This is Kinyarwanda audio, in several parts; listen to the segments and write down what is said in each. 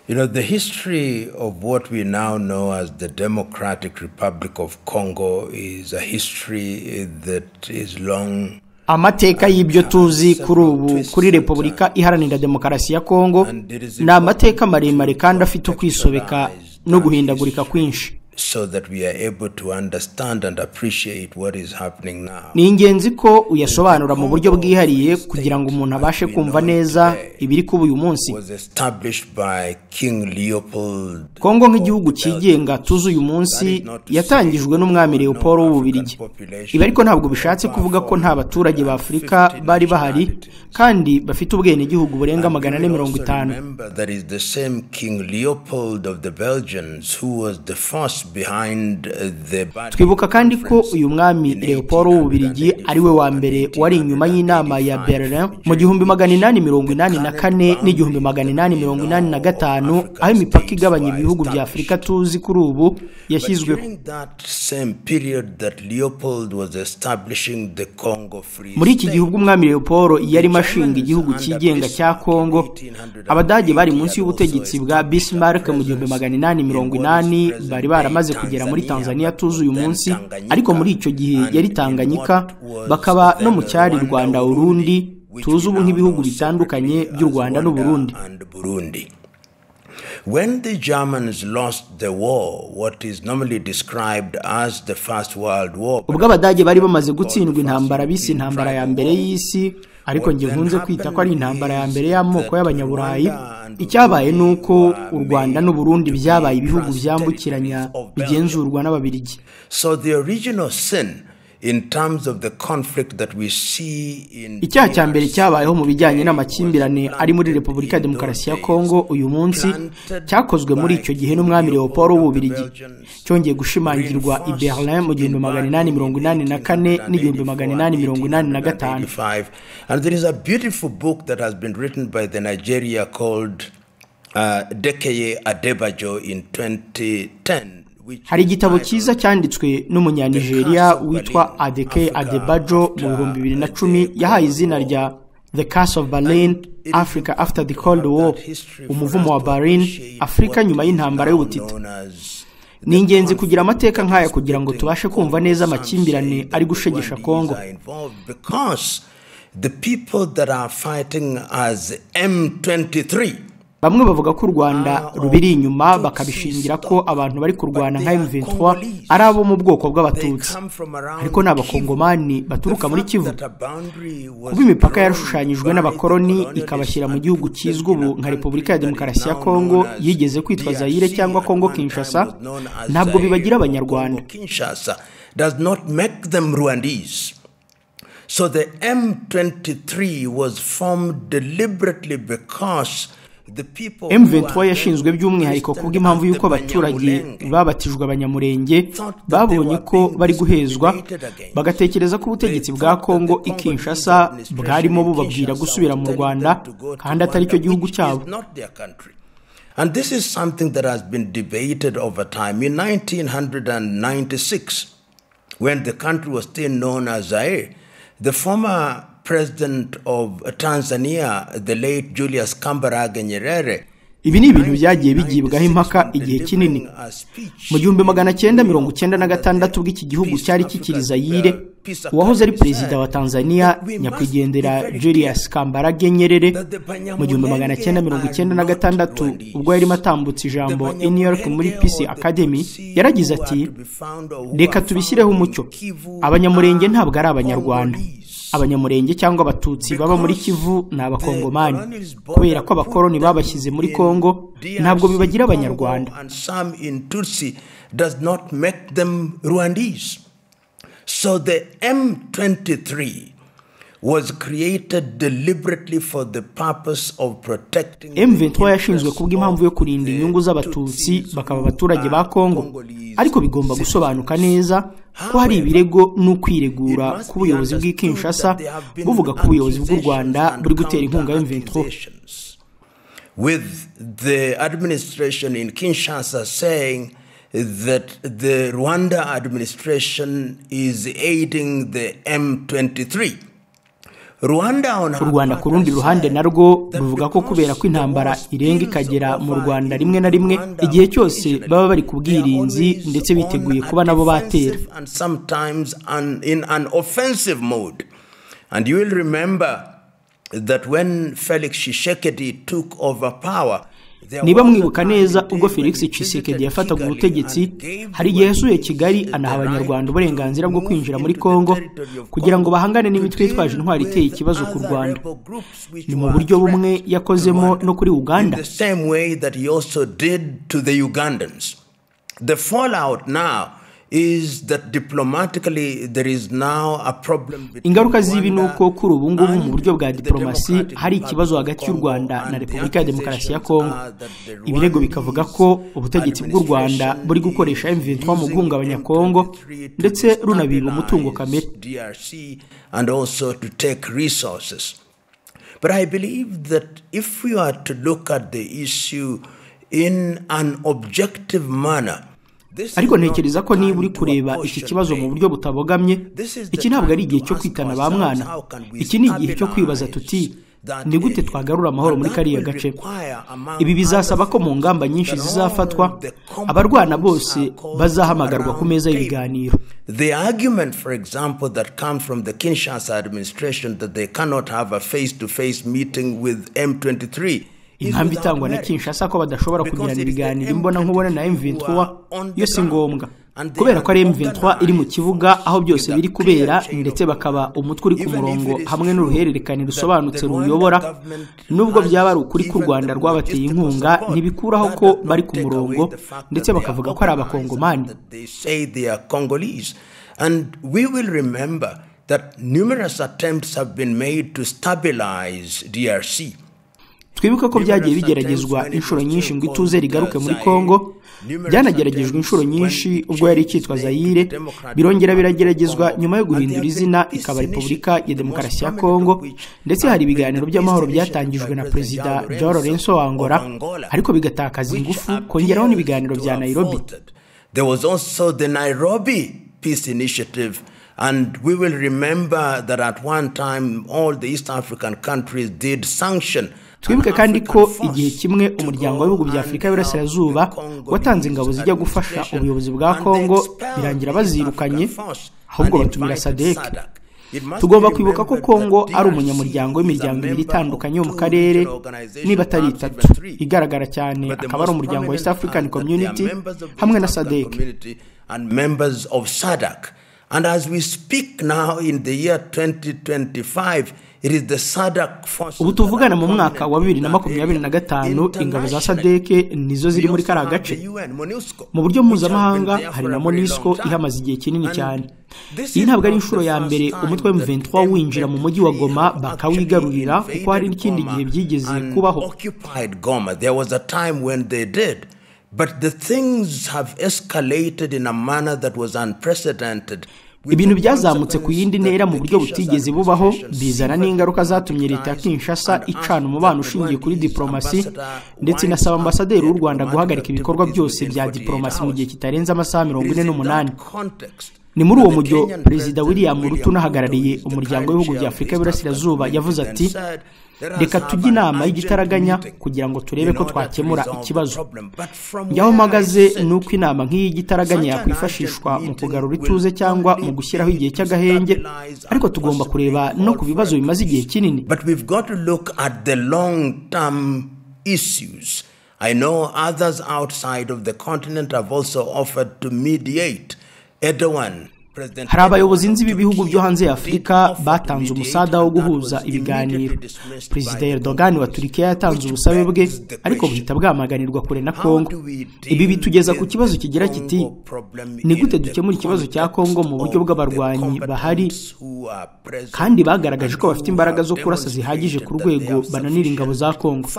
You know, the history of what we now know as the Democratic Republic of Congo is a history that is long. Amateka y'ibyo tuzi kuri ubu kuri Repubulika Iharanira Demokarasi ya Kongo ni amateka maremare kandi afite ukwisobeka no guhindagurika kwinshi. So that we are able to understand and appreciate what is happening now. Ni ingenzi ko uyasobanura mu buryo bwihariye kugira ngo umuntu abashe kumva neza ibiri kuba uyu munsi. Kongo nk'igihugu cyigenga tuzi uyu munsi yatangijwe n'umwami Leopold w'Ububiligi. Ibi ariko ntabwo bishatse kuvuga ko nta baturage ba Afurika bari bahari kandi bafite ubwene gihugu burenga 450. That is the same King Leopold of the Belgians who was the first behind the. Twibuka kandi ko uyu mwami Leopold w'Ububiligi ari we wa mbere wari inyuma y'inama ya Berlin mu 1884 n'1885 aho imipaka igabanya ibihugu bya Afurika tuzi kuri ubu yashyizweho. Muri iki gihugu umwami Leopold yari mashinga igihugu cyigenga cya Kongo. Abadage bari munsi y'ubutegetsi bwa Bismarck mu 1880 bari baramaze kugera muri Tanzania tuzi uyu munsi, ariko muri icyo gihe yari Tanganyika, bakaba no mu cyari Rwanda Urundi tuzi ubu nk'ibihugu bitandukanye by'u Rwanda n'u Burundi. When the Germans lost the war, what is normally described as the First World War. Ubwo Abadage bari bamaze gutsindwa intambara bise intambara ya mbere y'isi, ariko nge nkunze kwita ko ari intambara ya mbere y'amoko y'Abanyaburayi. Icyabaye nuko u Rwanda n'u Burundi byabaye ibihugu byambukiranya bigenzurwa n'Ababiligi. So the original sin in terms of the conflict that we see in. Icyaha cya mbere cyabayeho mu bijyanye n'amakimbirane ari muri Repubulika ya Demokarasi ya Kongo uyu munsi cyakozwe muri icyo gihe n'umwami Leopold w'Ububiligi, cyongeye gushimangirwa i Berlin mu 1884 n'1885. And there is a beautiful book that has been written by the Nigeria called Dekeye Adebajo in 2010. Hari igitabo cyiza cyanditswe n'umunyanigeria witwa Adeke Adebajo mu 2010 yahaye izina rya The Curse of Berlin, Africa After the Cold War, umuvumo wa Berlin, Afrika nyuma y'intambara y'ubutita. Ni ingenzi kugira amateka nk'aya kugira ngo tubashe kumva neza amakimbirane ari gushegesha Kongo. The people that are fighting as M23. Bamwe bavuga ko u Rwanda rubiri inyuma bakabishingira ko abantu bari kurwana nka M23 ari abo mu bwoko bw'Abatutsi, ariko n'Abakongomani baturuka muri Kivu. Kuba imipaka yarushushanyijwe n'abakoloni ikabashyira mu gihugu kizwi ubu nka Repubulika ya Demokarasi ya Kongo yigeze kwitwa Zaire cyangwa Kongo Kinshasa, ntabwo bibagira Abanyarwanda. Does not make them Rwandese. So the M23 was formed deliberately because M23 yashinzwe by'umwihariko kubw'impamvu y'uko abaturage babatijwe Abanyamurenge babonye ko bari guhezwa, bagatekereza ko ubutegetsi bwa Kongo i Kinshasa bwarimo bubabwira gusubira mu Rwanda kandi atari cyo gihugu cyabo. And this is something that has been debated over time. In 1996, when the country was still known as Zaire, the former President of Tanzania, the late Julius Kambarage Nyerere. Ibi ni ibintu byagiye bigibwaho impaka igihe kinini. Mu 1996 bw'iki gihugu cyari kikiri Zaire, uwahoze ari perezida wa Tanzania nyakwigendera Julius Kambarage Nyerere mu 1996 ubwo yari matambutse ijambo i New York muri Peace Academy, yaragize ati reka tubishyireho umucyo, Abanyamurenge ntabwo ari Abanyarwanda. Abanyamurenge cyangwa Abatutsi baba muri Kivu ni Abakongomani, kubera ko abakoloni babashyize muri Kongo ntabwo bibagira Abanyarwanda. Does not make them Rwandese. So the M23 was created deliberately for the purpose of protecting. M23 yashinzwe kubw'impamvu yo kurinda inyungu z'Abatutsi bakaba abaturage ba Kongo, ariko bigomba gusobanuka neza ko hari ibirego n'ukwiregura ku buyobozi bw'i Kinshasa buvuga ko ubuyobozi bw'u Rwanda buri gutera inkunga M23. With the administration in Kinshasa saying that the Rwanda administration is aiding the M23. u Rwanda ku rundi ruhande narwo ruvuga ko kubera ko intambara irenga ikagera mu Rwanda rimwe na rimwe igihe cyose baba bari ku bwirinzi ndetse biteguye kuba nabo batera. And you will remember that when Felix Tshisekedi took over power, niba mwibuka neza ubwo Felix Tshisekedi yafataga ubutegetsi, hari igihe yasuye Kigali anaha abanyarwanda uburenganzira bwo kwinjira muri Kongo kugira ngo bahangane n'imitwe yitwaje intwari iteye ikibazo ku Rwanda. Ni mu buryo bumwe yakozemo no kuri Uganda. The fallout now is that diplomatically there is now a problem. Ingaruka z'ibi nuko kuri ubu ngubu mu buryo bwa diplomasi hari ikibazo hagati y'u Rwanda na Repubulika ya Demokarasi ya Kongo. Ibirego bikavuga ko ubutegetsi bw'u Rwanda buri gukoresha M23 mu guhungabanya Kongo ndetse runabiba umutungo kamere. And also to take resources. But I believe that if we are to look at the issue in an objective manner, ariko ntekereza ko niba uri kureba iki kibazo mu buryo butabogamye, iki ntabwo ari igihe cyo kwitana ba mwana. Iki ni igihe cyo kwibaza tuti ni gute twagarura amahoro muri kariya gace. Ibi bizasaba ko mu ngamba nyinshi zizafatwa abarwana bose bazahamagarwa ku meza y'ibiganiro. The argument, for example, that comes from the Kinshasa administration that they cannot have a face-to-face meeting with M23. Inkambi itangwa na Kinshasa ko badashobora kugirana ibiganiro imbona nkubona na M23 yo si ngombwa, kubera ko ari M23 iri mu kibuga aho byose biri kubera, ndetse bakaba umutwe uri ku murongo hamwe n'uruhererekane rusobanutse ruyobora. Nubwo byaba ari ukuri ku Rwanda rwabateye inkunga, ntibikuraho ko bari ku murongo ndetse bakavuga ko ari abakongomani. And we will remember that numerous attempts have been made to stabilize DRC. Twibuka ko byagiye bigeragezwa inshuro nyinshi ngo ituze rigaruke muri Kongo. Byanageragejwe inshuro nyinshi ubwo yari ikitwa Zaire, birongera birageragezwa nyuma yo guhindura izina ikaba Repubulika ya Demokarasi ya Kongo, ndetse hari ibiganiro by'amahoro byatangijwe na Perezida Joao Lourenço wa Angola, ariko bigatakaza ingufu kongeraho n'ibiganiro bya Nairobi. There was also the Nairobi Peace Initiative. And we will remember that at one time all the East African countries did sanction. Twibuke kandi ko igihe kimwe umuryango w'ibihugu bya Afurika y'Iburasirazuba watanze ingabo zijya gufasha ubuyobozi bwa Kongo, birangira bazirukanye ahubwo batumira SADC. Tugomba kwibuka ko Kongo ari umunyamuryango w'imiryango ibiri itandukanye yo mu karere, niba atari itatu. Igaragara cyane akaba ari umuryango wa East African Community hamwe na SADC. And members of SADC. And as we speak now in the year 2025, it is the SADC forces. Ubu tuvugana mu mwaka wa 2025 ingabo za SADC nizo ziri muri kara gace. Mu buryo mpuzamahanga hari na MONUSCO ihamaze igihe kinini cyane. Iyi ntabwo ari inshuro ya mbere umutwe wa M23 winjira mu mujyi wa Goma bakawigarurira, kuko hari n'ikindi gihe byigeze kubaho. There was a time when they did. But the things have escalated in a manner that was unprecedented. Ibintu byazamutse ku yindi ntera mu buryo butigeze bubaho, bizana n'ingaruka zatumye leta ya Kinshasa icana umubano ushingiye kuri diplomasi, ndetse inasaba ambasaderi w'u Rwanda guhagarika ibikorwa byose bya diplomasi mu gihe kitarenze amasaha 48. Ni muri uwo mujyo Perezida William Ruto unahagarariye umuryango w'ibihugu bya Afurika y'Iburasirazuba yavuze ati, reka tujye inama y'igitaraganya kugira ngo turebe ko twakemura ikibazo. Yaho mpagaze nuko inama nk'iyi y'igitaraganya yakwifashishwa mu kugarura ituze cyangwa mu gushyiraho igihe cy'agahenge, ariko tugomba kureba no ku bibazo bimaze igihe kinini. But we've got to look at the long-term issues. I know others outside of the continent have also offered to mediate. Hari abayobozi nzi b'ibihugu byo hanze ya Afurika batanze umusada wo guhuza ibiganiro. Perezida Erdogan wa Turkiya yatanze ubusabe bwe, ariko buhita bwamaganirwa kure na Kongo. Ibi bitugeza ku kibazo kigira kiti, ni gute dukemura ikibazo cya Kongo mu buryo bw'abarwanyi bahari kandi bagaragaje ko bafite imbaraga zo kurasa zihagije ku rwego bananira ingabo za Kongo.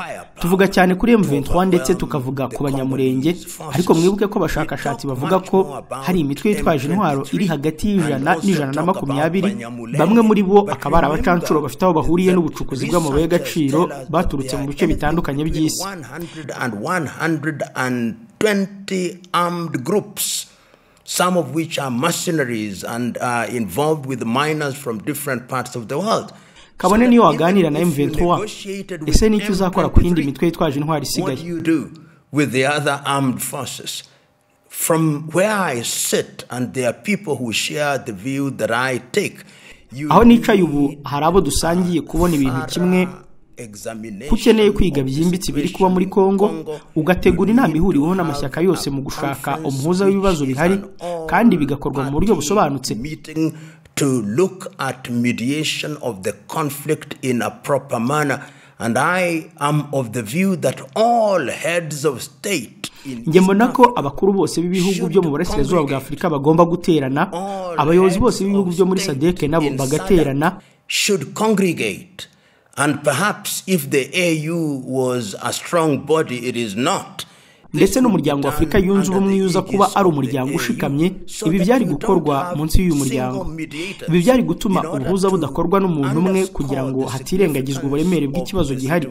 Tuvuga cyane kuri M23 ndetse tukavuga ku banyamurenge, ariko mwibuke ko bashakashatsi bavuga ko hari imitwe yitwaje intwaro iri hagati y'ijana n'ijana na 20, bamwe muri bo akaba ari abacancuro bafite aho bahuriye n'ubucukuzi bw'amabuye y'agaciro baturutse mu bice bitandukanye by'isi. 120 armed groups, some of which are mercenaries and are involved with miners from different parts of the world. kabone niyo waganira na M23 ese n'icyo uzakora ku yindi mitwe yitwaje intwari isigaye. With the other armed forces. From where I sit, and there are people who share the view that I take. Aho nicaye ubu hari abo dusangiye kubona ibintu kimwe. Ukeneye kwiga byimbitse biri kuba muri Kongo, ugategura inama ihuriweho n'amashyaka yose mu gushaka umuhuza w'ibibazo bihari, kandi bigakorwa mu buryo busobanutse. To look at mediation of the conflict in a proper manner. And I am of the view that all heads of state Nge mbona ko abakuru bose b'ibihugu byo mu burasirazuba bwa Afurika bagomba guterana, abayobozi bose b'ibihugu byo muri SADC nabo bagaterana, should congregate, and perhaps if the AU was a strong body, it is not. Ndetse n'umuryango wa Afurika yunze ubumwe yuza kuba ari umuryango ushikamye, ibi byari gukorwa munsi y'uyu muryango. Ibi byari gutuma ubuhuza budakorwa n'umuntu umwe kugira ngo hatirengagizwe uburemere bw'ikibazo gihari.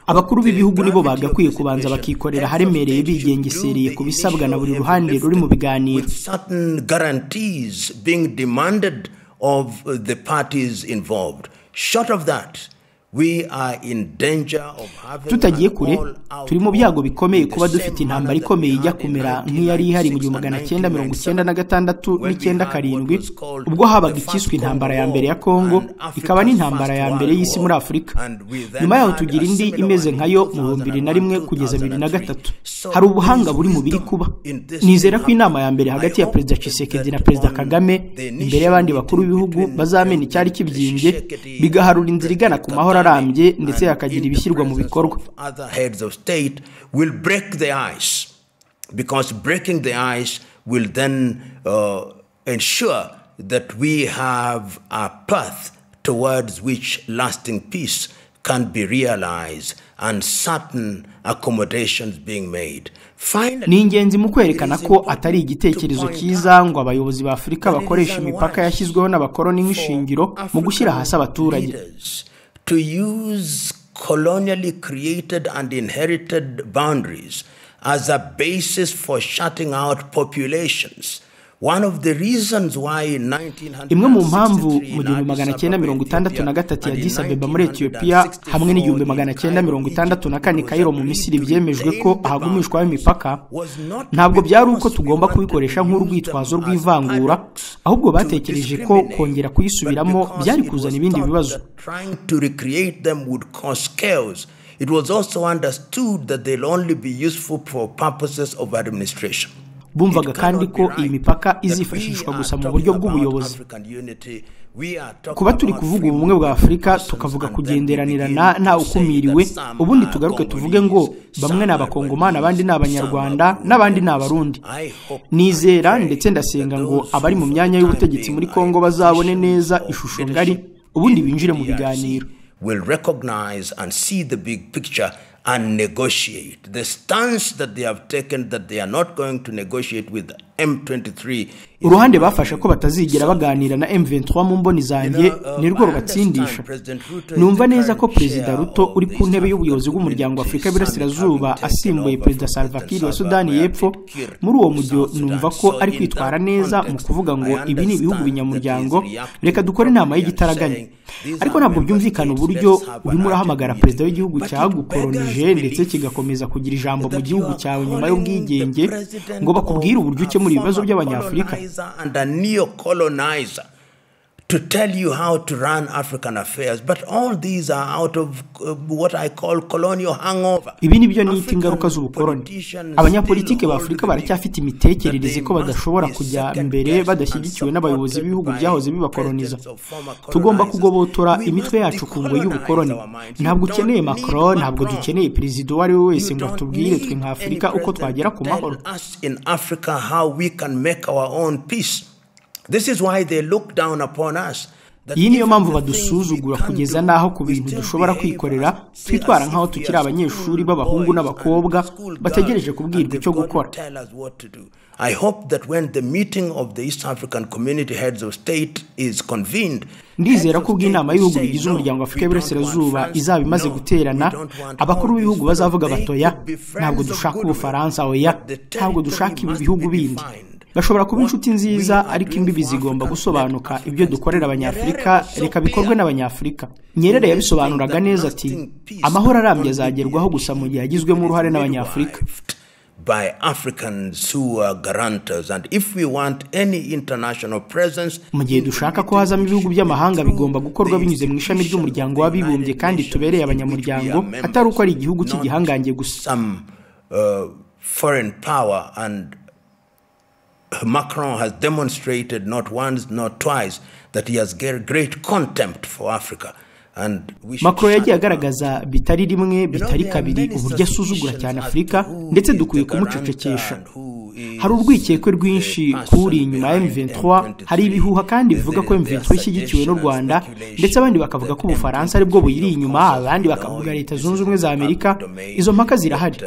Abakuru b'ibihugu nibo bagakwiye kubanza bakikorera haremereye bigengesereye ku bisabwa na buri ruhande ruri mu biganiro. Certain guarantees being demanded of the parties involved. Short of that, we are in danger of having. Tutagiye kure, turi mu byago bikomeye kuba dufite intambara ikomeye ijya kumera nk'iyari ihari mu 1996 n'97 ubwo habaga ikiswe intambara ya mbere ya Kongo, ikaba n'intambara ya mbere y'isi muri Afurika. Nyuma yaho tugira indi imeze nkayo mu 2001 kugeza 2003. Hari ubuhanga buri mu biri kuba. Nizera ko inama ya mbere hagati ya Perezida Tshisekedi na Perezida Kagame imbere y'abandi bakuru b'ibihugu bazamena icyari kibyimbye, bigaharura inzira igana ku mahoro arambye ndetse yakagira ibishyirwa mu bikorwa. Other heads of state will break the ice, because breaking the ice will then ensure that we have a path towards which lasting peace can be realized and certain accommodations being made. Ni ingenzi mu kwerekana ko atari igitekerezo cyiza ngo abayobozi ba Afurika bakoresha imipaka yashyizweho n'abakoloni nk'ishingiro mu gushyira hasi abaturage. To use colonially created and inherited boundaries as a basis for shutting out populations. One of the reasons why in 1963 imwe mu mpamvu mu 1963 ya Addis Abeba muri Ethiopia hamwe n' 1964 Cairo mu Misiri byemejwe ko ahagumishwaho imipaka, ntabwo byari uko tugomba kubikoresha nk'urwitwazo rw'ivangura, ahubwo batekereje ko kongera kuyisubiramo byari kuzana ibindi bibazo. Trying to recreate them would cause chaos. It was also understood that they'll only be useful for purposes of administration. Bumvaga kandi ko iyi mipaka izifashishwa gusa mu buryo bw'ubuyobozi. Kuba turi kuvuga ubumwe bwa Afurika tukavuga kugenderanirana nta ukumiriwe, ubundi tugaruke tuvuge ngo bamwe ni abakongomani abandi ni abanyarwanda n'abandi ni abarundi. Nizera ndetse ndasenga ngo abari mu myanya y'ubutegetsi muri Kongo bazabone neza ishusho ngari, ubundi binjire mu biganiro. Will recognize and see the big picture and negotiate. The stance that they have taken that they are not going to negotiate with M23. Uruhande bafasha ko batazigera baganira na M23 mu mboni zanjye ni rwo rubatsindisha. Numva neza ko Perezida Ruto uri ku ntebe y'ubuyobozi bw'umuryango wa Afurika y'Iburasirazuba asimbuye Perezida Salva Kiir wa Sudani y'Epfo. Muri uwo mujyo numva ko ari kwitwara neza mu kuvuga ngo ibi ni ibihugu binyamuryango, reka dukore inama y'igitaraganya. Ariko ntabwo byumvikana uburyo urimo urahamagara Perezida w'igihugu cyagukoronije ndetse kigakomeza kugira ijambo mu gihugu cyawe nyuma y'ubwigenge ngo bakubwire uburyo ukemura ibibazo by'Abanyafurika. And a neo-colonizer to tell you how to run African affairs, but all these are out of what I call colonial hangover. Ibi nibyo nita ingaruka z'ubukoloni. Abanyapolitike ba Afurika baracyafite imitekerereze ko badashobora kujya imbere badashyigikiwe n'abayobozi b'ibihugu byahoze bibakoloniza. Tugomba kugobotora imitwe yacu ku ngo y'ubukoloni. Ntabwo ukeneye Macron, ntabwo dukeneye perezida wari wese ngo atubwire twe nka Afurika uko twagera ku mahoro. In Africa how we can make our own peace. This is why they look down upon us. Iyi niyo mpamvu badusuzugura kugeza naho ku bintu dushobora kwikorera twitwara nkaho tukiri abanyeshuri b'abahungu n'abakobwa bategereje kubwirwa icyo gukora. I hope that when the meeting of the East African Community Heads of State is convened, ndizera ko ubw'inama y'ibihugu bigize umuryango wa Afurika y'Iburasirazuba izaba imaze guterana, abakuru b'ibihugu bazavuga batoya, ntabwo dushaka Ubufaransa, oya, ntabwo dushaka ibi bihugu bindi. bashobora kuba inshuti nziza ariko imbibi zigomba gusobanuka. Ibyo dukorera abanyafurika reka bikorwe n'abanyafurika. Nyerere yabisobanuraga neza ati amahoro arambye azagerwaho gusa mu gihe yagizwemo uruhare n'abanyafurika. By Africans who are guarantors, and if we want any international presence, mu gihe dushaka ko hazamo ibihugu by'amahanga bigomba gukorwa binyuze mu ishami ry'umuryango w'abibumbye kandi tubereye abanyamuryango, atari uko ari igihugu cy'igihangange gusa. Foreign power, and Macron has demonstrated not once not twice that he has great contempt for Africa. Macron yagiye agaragaza bitari rimwe bitari kabiri uburyo asuzugura cyane Afurika, ndetse dukwiye kumucecekesha. Hari urwikekwe rwinshi kuri inyuma ya M23, hari ibihuha kandi bivuga ko M23 ishyigikiwe n'u Rwanda, ndetse abandi bakavuga ko Ubufaransa ari bwo buyiri inyuma, abandi bakavuga Leta Zunze Ubumwe za Amerika. Izo mpaka zirahari.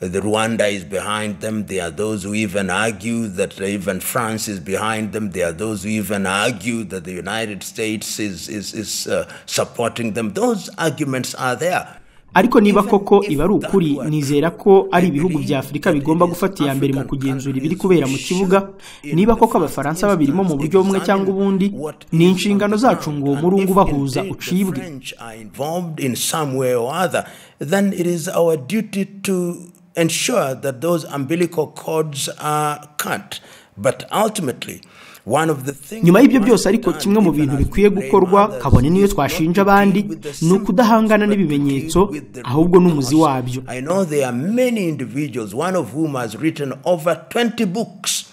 The Rwanda is behind them. There are those who even argue that even France is behind them. There are those who even argue that the United States is supporting them. Those arguments are there. Ariko niba koko iba ari ukuri, nizera ko ari ibihugu bya Afurika bigomba gufata iya mbere mu kugenzura ibiri kubera mu kibuga. Niba koko abafaransa babirimo mu buryo bumwe cyangwa ubundi, ni inshingano zacu ngo umurungu bahuza ucibwe. Then it is our duty to ensure that those umbilical cords are cut. But ultimately, nyuma y'ibyo byose ariko kimwe mu bintu bikwiye gukorwa, kabone niyo twashinja abandi, ni ukudahangana n'ibimenyetso ahubwo n'umuzi wabyo. I know there are many individuals, one of whom has written over 20 books.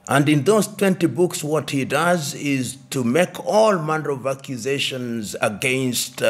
And in those 20 books, what he does is to make all manner of accusations against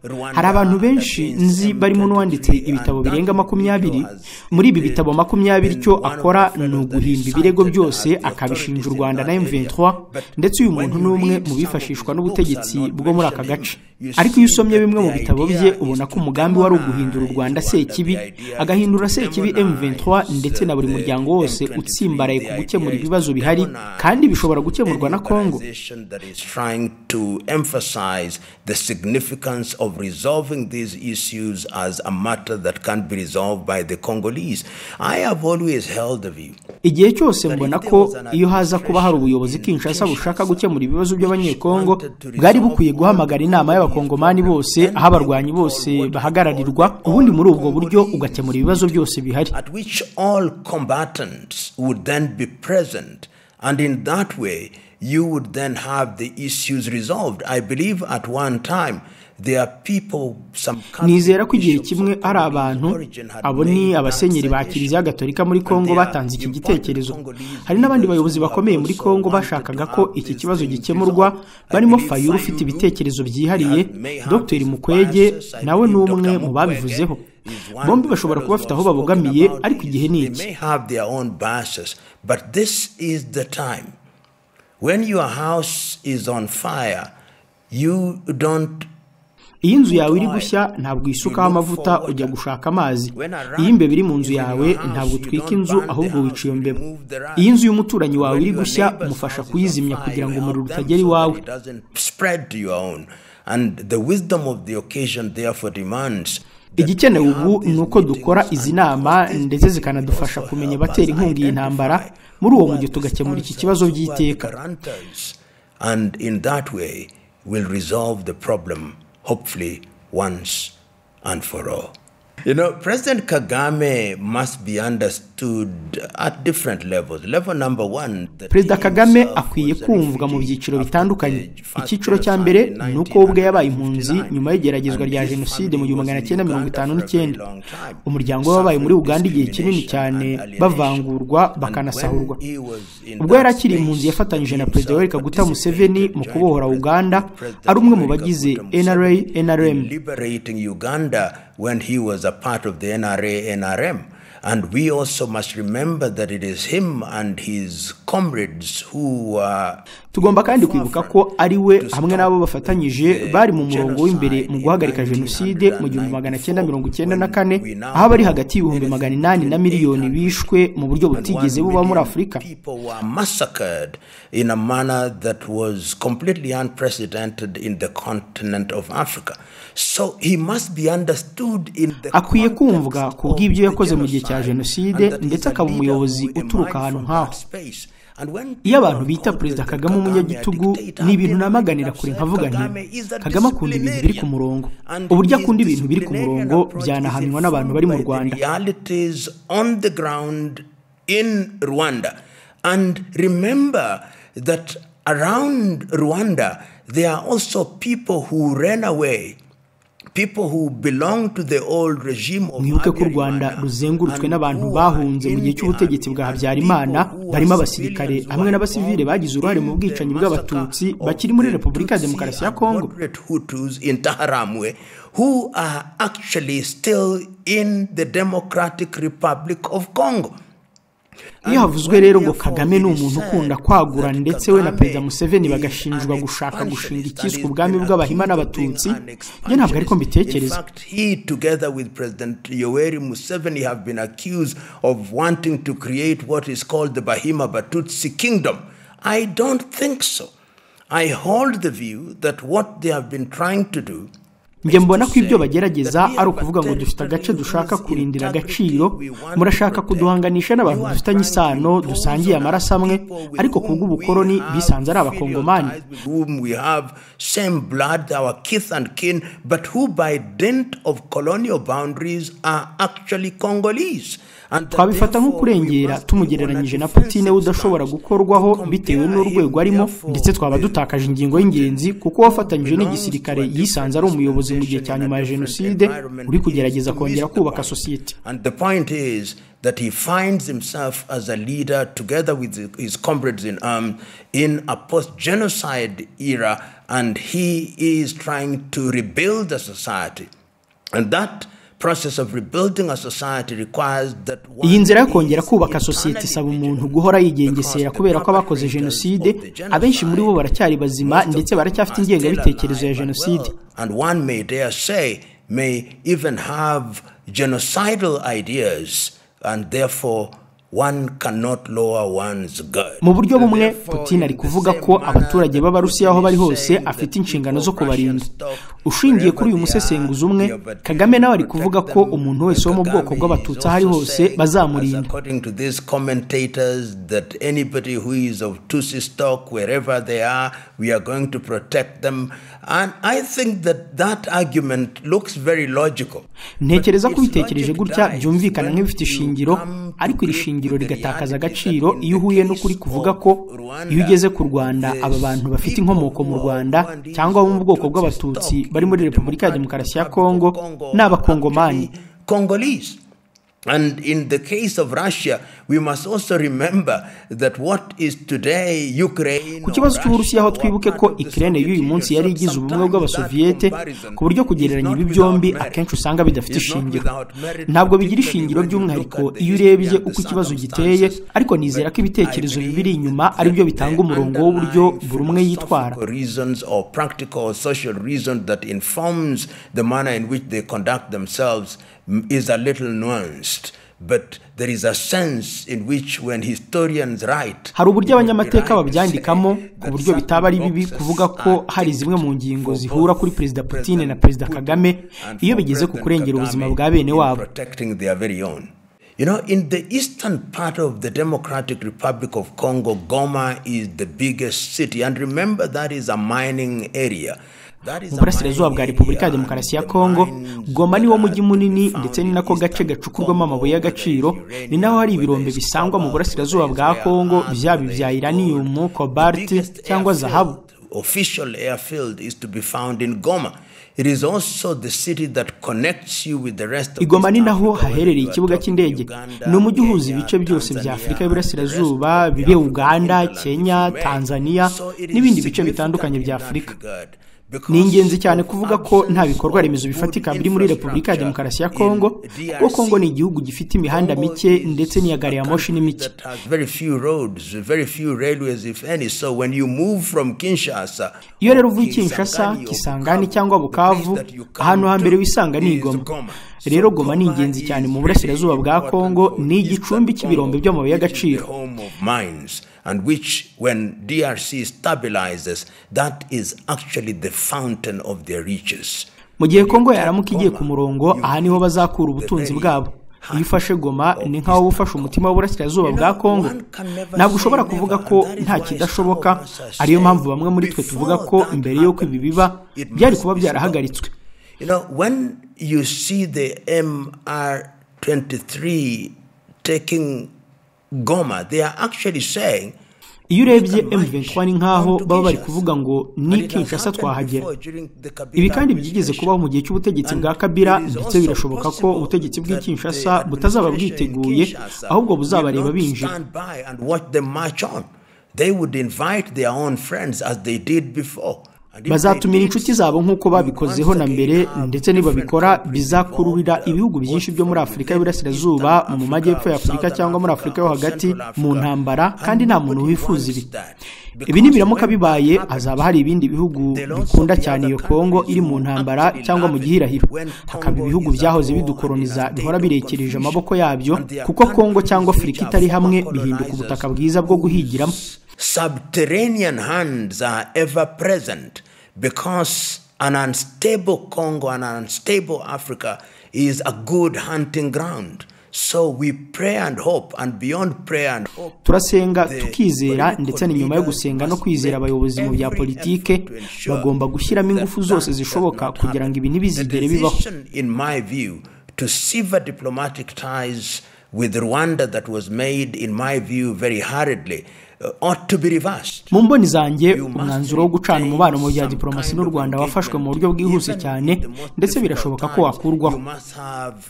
Rwanda. Hari abantu benshi nzi barimo n'uwanditse ibitabo birenga 20. Muri ibi bitabo 20 cyo akora ni uguhimba ibirego byose akabishinja u Rwanda na M23, ndetse uyu muntu n'umwe mu bifashishwa n'ubutegetsi bwo muri aka gace. Ariko iyo usomye bimwe mu bitabo bye ubona ko umugambi wari uguhindura u Rwanda sekibi, agahindura sekibi M23, ndetse na buri muryango wose utsimbaraye ku gukemura ibibazo bihari kandi bishobora gukemurwa na Kongo. That is trying to emphasize the significance of resolving these issues as a matter that can be resolved by the Congolese. I have always held the view. Igihe cyose mbona ko iyo haza kuba hari ubuyobozi Kinshasa bushaka gukemura ibibazo by'abanyekongo, bwari bukwiye guhamagara inama y'abakongomani bose, aho abarwanyi bose bahagararirwa, ubundi muri ubwo buryo ugakemura ibibazo byose bihari. At which all combatants would then be present, and in that way you would then have the issues resolved. I believe at one time there are people, some nizera ko igihe kimwe ari abantu, abo ni abasenyeri ba Kiliziya Gatolika muri Kongo batanze iki gitekerezo. Hari n'abandi bayobozi bakomeye muri Kongo bashakaga ko iki kibazo gikemurwa, barimo Fayulu ufite ibitekerezo byihariye, Dr Mukwege nawe n'umwe mu babivuzeho. Bombi bashobora kuba bafite aho babogamiye, ariko igihe ni iki. But this is the time. When your house is on fire, you don't. Iyi inzu yawe iri gushya ntabwo isukaho amavuta ujya gushaka amazi. Iyi imbeba iri mu nzu yawe ntabwo utwika inzu ahubwo wica iyo mbeba. Iyi nzu y'umuturanyi wawe iri gushya umufasha kuyizimya kugira ngo umuriro utagera iwawe. And the wisdom of the occasion therefore demands. Igikenewe ubu ni uko dukora izi nama ndetse zikanadufasha kumenya abatera inkunga iyi ntambara, muri uwo mujyi tugakemura iki kibazo by'iteka. And in that way we'll resolve the problem, hopefully once and for all. You know, President Kagame must be understood at different levels. Level number one. Perezida Kagame akwiye kumvwa mu byiciro bitandukanye. Icyiciro cya mbere ni uko ubwe yabaye impunzi nyuma y'igeragezwa rya jenoside mu 1959. Umuryango wabaye muri Uganda igihe kinini cyane bavangurwa bakanasahurwa. Ubwo yari akiri impunzi yafatanyije na Perezida Yoweri Kaguta Museveni mu kubohora Uganda, ari umwe mu bagize NRA-NRM. Liberating Uganda when he was a part of the NRA-NRM. And we also must remember that it is him and his comrades who tugomba kandi kwibuka ko ari we hamwe n'abo bafatanyije bari mu murongo w'imbere mu guhagarika jenoside mu 1994 aho bari hagati y'ibihumbi 800 na miliyoni bishwe mu buryo butigeze buba muri Afurika. In a manner that was completely unprecedented in the continent of Africa. So he must be understood in the akwiye kumvwa ku bw'ibyo yakoze mu gihe cya jenoside ndetse akaba umuyobozi uturuka ahantu nk'aho. Iyo abantu bita Perezida Kagame umunyagitugu ni ibintu namaganira kure nkavuga nti Kagame akunda ibintu biri ku murongo, uburyo akunda ibintu biri ku murongo byanahamywa n'abantu bari mu Rwanda. Realities on the ground in Rwanda. And remember that around Rwanda there are also people who ran away, people who belong to the old regime of Mwibuke ko Rwanda ruzengurutswe n'abantu bahunze mu gihe cy'ubutegetsi bwa Habyarimana, barimo abasirikare hamwe n'abasivile bagize uruhare mu bwicanyi bw'abatutsi bakiri muri Repubulika ya Demokarasi ya Kongo, who are actually still in the Democratic Republic of Congo. Iyo havuzwe rero ngo Kagame ni umuntu ukunda kwagura ndetse we na Perezida Museveni bagashinjwa gushaka gushinga ikiswe ubwami bw'Abahima n'Abatutsi, njye ntabwo ariko mbitekereza. He together with President Yoweri Museveni have been accused of wanting to create what is called the Bahima Batutsi kingdom. I don't think so. I hold the view that what they have been trying to do, njye mbona ko ibyo bagerageza ari ukuvuga ngo dufite agace dushaka kurindira agaciro, murashaka kuduhanganisha n'abantu dufitanye isano dusangiye amaraso amwe ariko kubw'ubukoloni bisanze ari abakongomani. We have same blood, our kith and kin, but who by dint of colonial boundaries are actually Congolese. Twabifata nko kurengera tumugereranyije na Putin udashobora gukorwaho bitewe n'urwego arimo, ndetse twaba dutakaje ingingo y'ingenzi kuko wafatanyije n'igisirikare yisanze ari umuyobozi mu gihe cya nyuma ya jenoside uri kugerageza kongera kubaka society. And the point is that he finds himself as a leader together with his comrades in arms in a post-genocide era, and he is trying to rebuild the society. And that process of rebuilding a society requires that iyi nzira yo kongera kubaka society isaba umuntu guhora yigengesera kubera ko abakoze jenoside abenshi muri bo baracyari bazima ndetse baracyafite ingengabitekerezo ya jenoside. And one may dare say may even have genocidal ideas, and therefore one cannot lower one's guard. Mu buryo bumwe Putin ari kuvuga ko abaturage b'Abarusiya aho bari hose afite inshingano zo kubarinda. Ushingiye kuri uyu musesenguzi umwe, Kagame nawe ari kuvuga ko umuntu wese wo mu bwoko bw'Abatutsi ahari hose bazamurinda. According to these commentators, that anybody who is of Tutsi stock wherever they are, we are going to protect them. And I think that argument looks very logical. Ntekereza ko bitekereje gutya byumvikana nk'ibifite ishingiro, ariko iri shingiro rigatakaza agaciro iyo uhuye n'ukuri kuvuga ko iyo ugeze ku Rwanda aba bantu bafite inkomoko mu Rwanda cyangwa bo mu bwoko bw'Abatutsi bari muri Repubulika ya Demokarasi ya Kongo n'Abakongomani, Congolese. And in the case of Russia, we must also remember that what is today Ukraine. Ku kibazo cy'Uburusiya aho twibuke ko Ukraine y'uyu munsi yari igize ubumwe bw'Abasoviyete, ku buryo kugereranya ibi byombi akenshi usanga bidafite ishingiro. Ntabwo bigira ishingiro by'umwihariko iyo urebye uko ikibazo giteye, ariko nizera ko ibitekerezo bibiri inyuma ari byo bitanga umurongo w'uburyo buri umwe yitwara. Reasons or practical or social reasons that informs the manner in which they conduct themselves is a little nuanced, but there is a sense in which when historians write, hari uburyo abanyamateka babyandikamo ku buryo bitaba ari bibi kuvuga ko hari zimwe mu ngingo zihura kuri Perezida Putin na Perezida Kagame iyo bigeze ku kurengera ubuzima bwa bene wabo. You know, in the eastern part of the Democratic Republic of Congo, Goma is the biggest city, and remember that is a mining area. Mu burasirazuba bwa Repubulika ya Demokarasi ya Kongo, Goma ni wo mujyi munini ndetse ni nako gace gacukurwamo amabuye y'agaciro, ni naho hari ibirombe bisangwa mu burasirazuba bwa Kongo byaba ibya uranium, cobalt cyangwa zahabu. Official airfield is to be found in Goma. It is also the city that connects you with the rest of Goma ni naho haherereye ikibuga cy'indege. Ni umujyi uhuza ibice byose bya Afurika y'Iburasirazuba, bibe Uganda, Kenya, Tanzania n'ibindi bice bitandukanye bya Afurika. ni ingenzi cyane kuvuga ko nta bikorwa remezo bifatika biri muri Repubulika ya Demokarasi ya Kongo, kuko Kongo ni igihugu gifite imihanda mike ndetse n'iya gari ya moshi ni mike. Iyo rero uvuye Kinshasa, Kisangani cyangwa Bukavu, ahantu hambere wisanga ni Goma. Rero Goma ni ingenzi cyane mu burasirazuba bwa Kongo, ni igicumbi cy'ibirombe by'amabuye y'agaciro. And which, when DRC stabilizes, that is actually the fountain of their riches. Mu gihe Kongo yaramuka igiye ku murongo, aha niho bazakura ubutunzi bwabo. Iyo ufashe Goma ni nkaho ufashe umutima w'uburasirazuba bwa Kongo. Ntabwo ushobora kuvuga ko nta kidashoboka, ariyo mpamvu bamwe muri twe tuvuga ko mbere y'uko ibi biba byari kuba byarahagaritswe. When you see the M23 taking Goma, they are actually saying, iyo urebye M23 ni nkaho baba bari kuvuga ngo ni Kinshasa twahagera. Ibi kandi byigeze kubaho mu gihe cy'ubutegetsi bwa Kabila, ndetse birashoboka ko ubutegetsi bw'i Kinshasa butazaba bwiteguye, ahubwo buzabareba binjira. They would invite their own friends as they did before. Bazatumira inshuti zabo nk'uko babikozeho na mbere, ndetse nibabikora bizakururira ibihugu byinshi byo muri Afurika y'Iburasirazuba, mu majyepfo ya Afurika cyangwa muri Afurika yo hagati mu ntambara, kandi nta muntu wifuza ibi. Ibi nibiramuka bibaye, hazaba hari ibindi bihugu bikunda cyane iyo Kongo iri mu ntambara cyangwa mu gihirahiro. Hakaba ibihugu byahoze bidukoloniza bihora birekereje amaboko yabyo, kuko Kongo cyangwa Afurika itari hamwe bihinduka ubutaka bwiza bwo guhigiramo. Subterranean hands are ever present because an unstable Congo and an unstable Africa is a good hunting ground. So we pray and hope, and beyond prayer and hope, turasenga tukizera, ndetse nyuma yo gusenga no kwizera, abayobozi mu bya politike bagomba gushyiramo ingufu zose zishoboka kugira ngo ibi ntibizigere bibaho. In my view, to sever diplomatic ties with Rwanda that was made, in my view, very hurriedly, ought to be reversed. Mu mboni zanjye, umwanzuro wo gucana umubano mu bya diplomasi n'u Rwanda wafashwe mu buryo bwihuse cyane, ndetse birashoboka ko wakurwaho.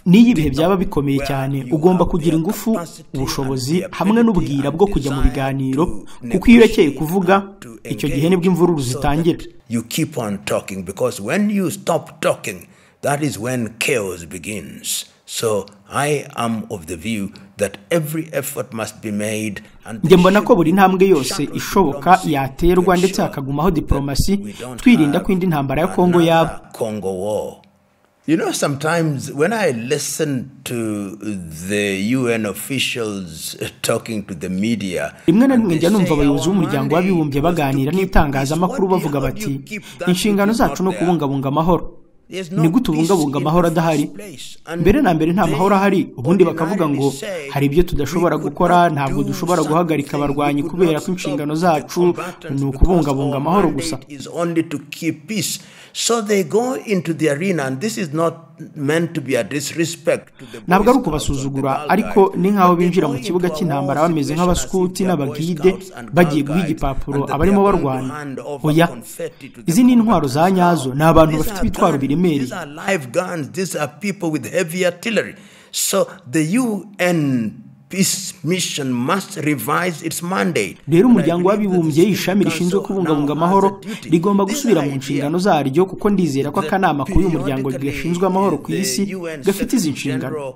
N'iyi bihe byaba bikomeye cyane, ugomba kugira ingufu, ubushobozi hamwe n'ubwira bwo kujya mu biganiro, kuko iyo urekeye kuvuga, icyo gihe nibwo imvururu zitangira. You keep on talking, because when you stop talking, that is when chaos begins. So I am of the view that every effort must be made, and njye mbona ko buri ntambwe yose ishoboka yaterwa, ndetse hakagumaho diplomasi, twirinda ko indi ntambara ya Kongo yaba. Congo war. Sometimes when I listen to the UN officials talking to the media, rimwe na rimwe njya numva abayobozi b'umuryango w'abibumbye baganira n'itangazamakuru bavuga bati, inshingano zacu no kubungabunga amahoro. Ni gute ubungabunga amahoro adahari? Mbere na mbere nta mahoro ahari, ubundi bakavuga ngo hari ibyo tudashobora gukora, ntabwo dushobora guhagarika abarwanyi kubera ko inshingano zacu ni ukubungabunga amahoro gusa. So they go into the arena, and this is not meant to be a disrespect to the ntabwo ari ukubasuzugura, ariko ni nkaho binjira mu kibuga cy'intambara bameze nk'abaskuti n'abagide bagiye guha igipapuro abarimo barwana. Oya, izi ni intwaro za nyazo, ni abantu bafite ibitwaro biremereye. These are people with heavy artillery. So the UN peace mission must revise its mandate. Rero umuryango w'abibumbye, ishami rishinzwe kubungabunga amahoro, rigomba gusubira mu nshingano zaryo, kuko ndizera ko akanama k'uyu muryango gashinzwe amahoro ku isi gafite izi nshingano.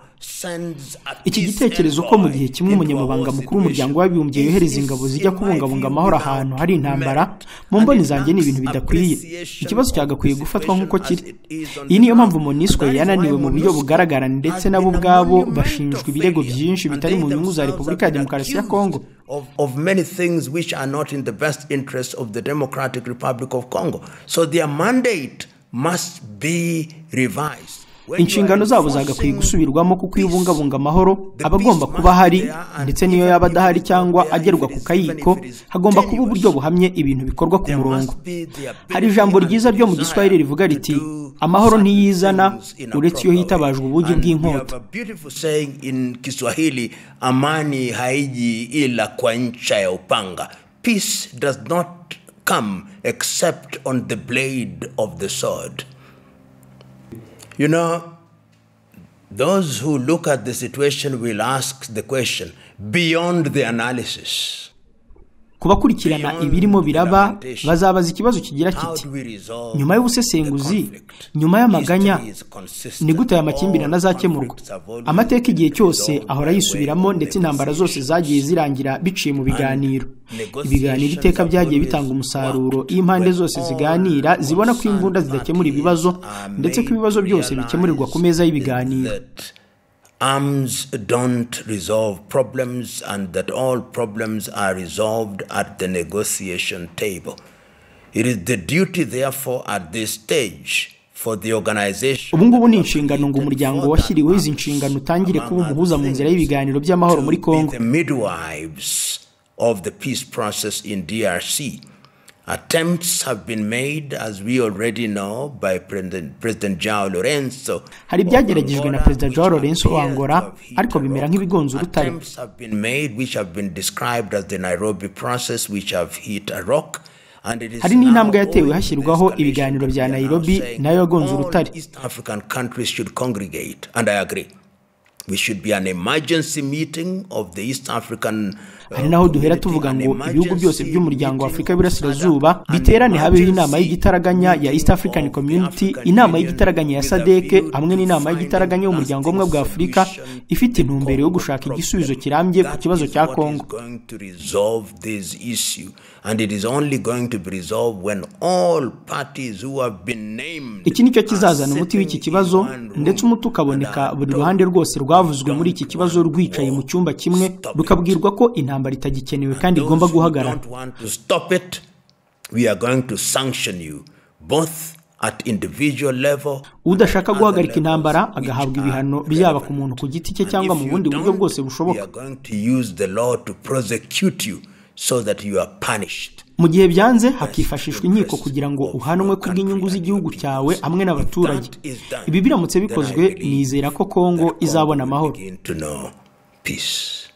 Iki gitekerezo ko mu gihe kimwe umunyamabanga mukuru w'umuryango w'abibumbye yohereza ingabo zijya kubungabunga amahoro ahantu hari intambara, mu mboni zanjye ni ibintu bidakwiye. Ikibazo cyagakwiye gufatwa nk'uko kiri. Iyi niyo mpamvu MONUSCO yananiwe mu buryo bugaragara, ndetse nabo ubwabo bashinjwa ibirego byinshi bitari mu nyungu za Repubulika ya Demokarasi ya Kongo. Of many things which are not in the best interest of the Democratic Republic of Congo. So their mandate must be revised. Inshingano zabo zagakwiye gusubirwamo, kuko iyo ubungabunga amahoro abagomba kuba hari, ndetse niyo yaba adahari cyangwa agerwa ku kayiko, hagomba kuba uburyo buhamye ibintu bikorwa ku murongo. Hari ijambo ryiza ryo mu Giswahili rivuga riti, amahoro ntiyizana uretse iyo hitabajwe ubugi bw'inkota. In Kiswahili, amani haiji ila kwa ncha ya upanga. Peace does not come except on the blade of the sword. Those who look at the situation will ask the question beyond the analysis. kubakurikirana ibirimo biraba bazabaza ikibazo kigira kiti nyuma y'ubusesenguzi nyuma y'amaganya ni gute aya makimbirane azakemurwa. Amateka igihe cyose ahora yisubiramo ndetse intambara zose zagiye zirangira biciye mu biganiro. Ibiganiro iteka byagiye bitanga umusaruro iyo impande zose ziganira zibona ko imbunda zidakemura ibibazo ndetse ko ibibazo byose bikemurirwa ku meza y'ibiganiro. Arms don't resolve problems and that all problems are resolved at the negotiation table. It is the duty therefore at this stage for the organization. Ubu ngubu ni inshingano ngo umuryango washyiriweho izi nshingano utangire kuba umuhuza mu nzira y'ibiganiro by'amahoro muri Kongo. The midwives of the peace process in DRC. Attempts have been made, as we already know, by President João Lourenço. Hari byageragejwe na President João Lourenço wa Angola, ariko bimera nk'ibigonze urutare. Attempts have been made which have been described as the Nairobi process, which have hit a rock. Hari n'intambwe yatewe hashyirwaho ibiganiro bya Nairobi nayo yagonze urutare. East African countries should congregate, and I agree. We should be an emergency meeting of the East African. Hari naho duhera tuvuga ngo ibihugu byose by'umuryango wa Afrika y'Iburasirazuba biterane habeho inama y'igitaraganya ya East African Community, inama y'igitaraganya ya SADC hamwe n'inama y'igitaraganya y'umuryango umwe bwa Afrika ifite intumbero yo gushaka igisubizo kirambye ku kibazo cya Kongo. And it is only going to be resolved when all parties who have been named. Iki nicyo kizazana umuti w'iki kibazo ndetse umuti ukaboneka buri ruhande rwose rwavuzwe muri iki kibazo rwicaye mu cyumba kimwe rukabwirwa ko intambara itagikenewe kandi igomba guhagarara. We are going to sanction you both at individual level. Udashaka guhagarika intambara agahabwa ibihano byaba ku muntu ku giti cye cyangwa mu bundi buryo bwose bushoboka. We are going to use the law to prosecute you so that you are punished. Mu gihe byanze hakifashishwa inkiko kugira ngo uhanwe kubw'inyungu z'igihugu cyawe hamwe n'abaturage. Ibi biramutse bikozwe nizera ko Kongo izabona amahoro. Peace.